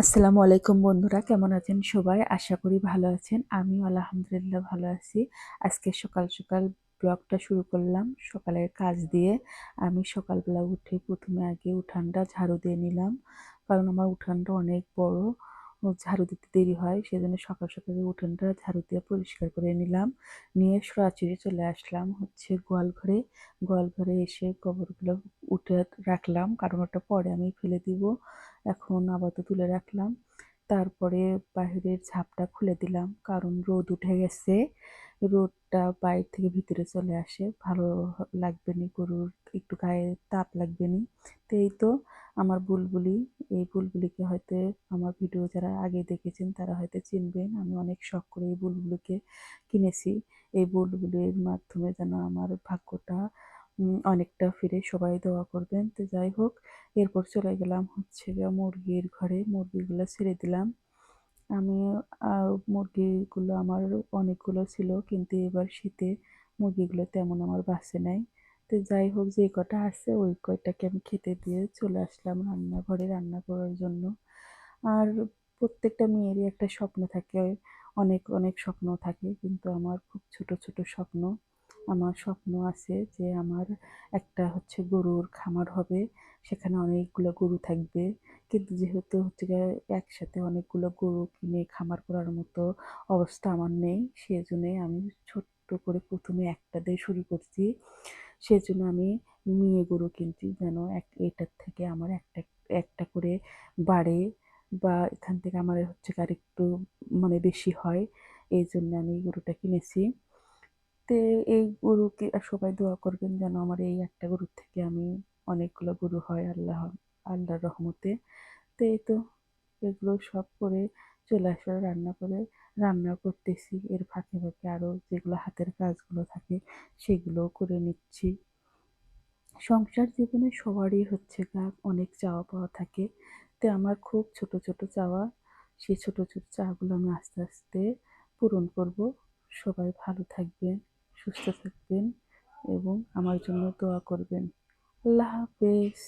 আসসালামু আলাইকুম বন্ধুরা, কেমন আছেন সবাই? আশা করি ভালো আছেন। আমিও আলহামদুলিল্লাহ ভালো আছি। আজকে সকাল সকাল ব্লগটা শুরু করলাম সকালের কাজ দিয়ে। আমি সকালবেলা উঠে প্রথমে আগে উঠানটা ঝাড়ু দিয়ে নিলাম, কারণ আমার উঠানটা অনেক বড়, ঝাড়ু দিতে দেরি হয়, সেজন্য সকাল সকালে উঠানটা ঝাড়ু দিয়ে পরিষ্কার করে নিলাম। নিয়ে সরাসরি চলে আসলাম হচ্ছে গোয়াল ঘরে। গোয়াল ঘরে এসে গোবরগুলো উঠে রাখলাম, কারণ ওটা পরে আমি ফেলে দিব। এখন আপাতত তুলে রাখলাম। তারপরে বাহিরের ঝাপটা খুলে দিলাম, কারণ রোদ উঠে গেছে। রোদটা বাইরে থেকে ভিতরে চলে আসে, ভালো লাগবে নি, গরুর একটু গায়ে তাপ লাগবে নি। তো এই তো আমার বুলবুলি। এই বুলবুলিকে হয়তো আমার ভিডিও যারা আগে দেখেছেন তারা হয়তো চিনবেন। আমি অনেক শখ করে এই বুলবুলিকে কিনেছি। এই বুলবুলির মাধ্যমে যেন আমার ভাগ্যটা অনেকটা ফিরে, সবাই দোয়া করবেন। তো যাই হোক, এরপর চলে গেলাম হচ্ছে গিয়ে মুরগির ঘরে, মুরগিগুলো ছেড়ে দিলাম। আমি মুরগিগুলো আমার অনেকগুলো ছিল, কিন্তু এবার শীতে মুরগিগুলো তেমন আমার বাঁচে নাই। তো যাই হোক, যে কটা আছে ওই কয়টাকে আমি খেতে দিয়ে চলে আসলাম রান্নাঘরে রান্না করার জন্য। আর প্রত্যেকটা মেয়েরই একটা স্বপ্ন থাকে, অনেক অনেক স্বপ্ন থাকে, কিন্তু আমার খুব ছোট ছোট স্বপ্ন। আমার স্বপ্ন আছে যে আমার একটা হচ্ছে গরুর খামার হবে, সেখানে অনেকগুলো গরু থাকবে। কিন্তু যেহেতু হচ্ছে গিয়ে একসাথে অনেকগুলো গরু কিনে খামার করার মতো অবস্থা আমার নেই, সেজন্যই আমি ছোট্ট করে প্রথমে একটা দিয়ে শুরু করছি। সেজন্য আমি মেয়ে গরু কিনছি, যেন এটার থেকে আমার একটা একটা করে বাড়ে, বা এখান থেকে আমার হচ্ছে আর একটু মানে বেশি হয়। এই জন্য আমি এই গরুটা কিনেছি। তো এই গরুকে সবাই দোয়া করবেন যেন আমার এই একটা গরুর থেকে আমি অনেকগুলো গরু হয়, আল্লাহর রহমতে। তো এই তো এগুলো সব করে চলে আসলে রান্না করে রান্না করতেছি, এর ফাঁকে ফাঁকে আরও যেগুলো হাতের কাজগুলো থাকে সেগুলো করে নিচ্ছি। সংসার জীবনে সবারই হচ্ছে গা অনেক চাওয়া পাওয়া থাকে। তো আমার খুব ছোট ছোট চাওয়া, সেই ছোট ছোট চাওয়াগুলো আমি আস্তে আস্তে পূরণ করব। সবাই ভালো থাকবেন, সুস্থ থাকবেন এবং আমার জন্য দোয়া করবেন। আল্লাহ হাফেজ।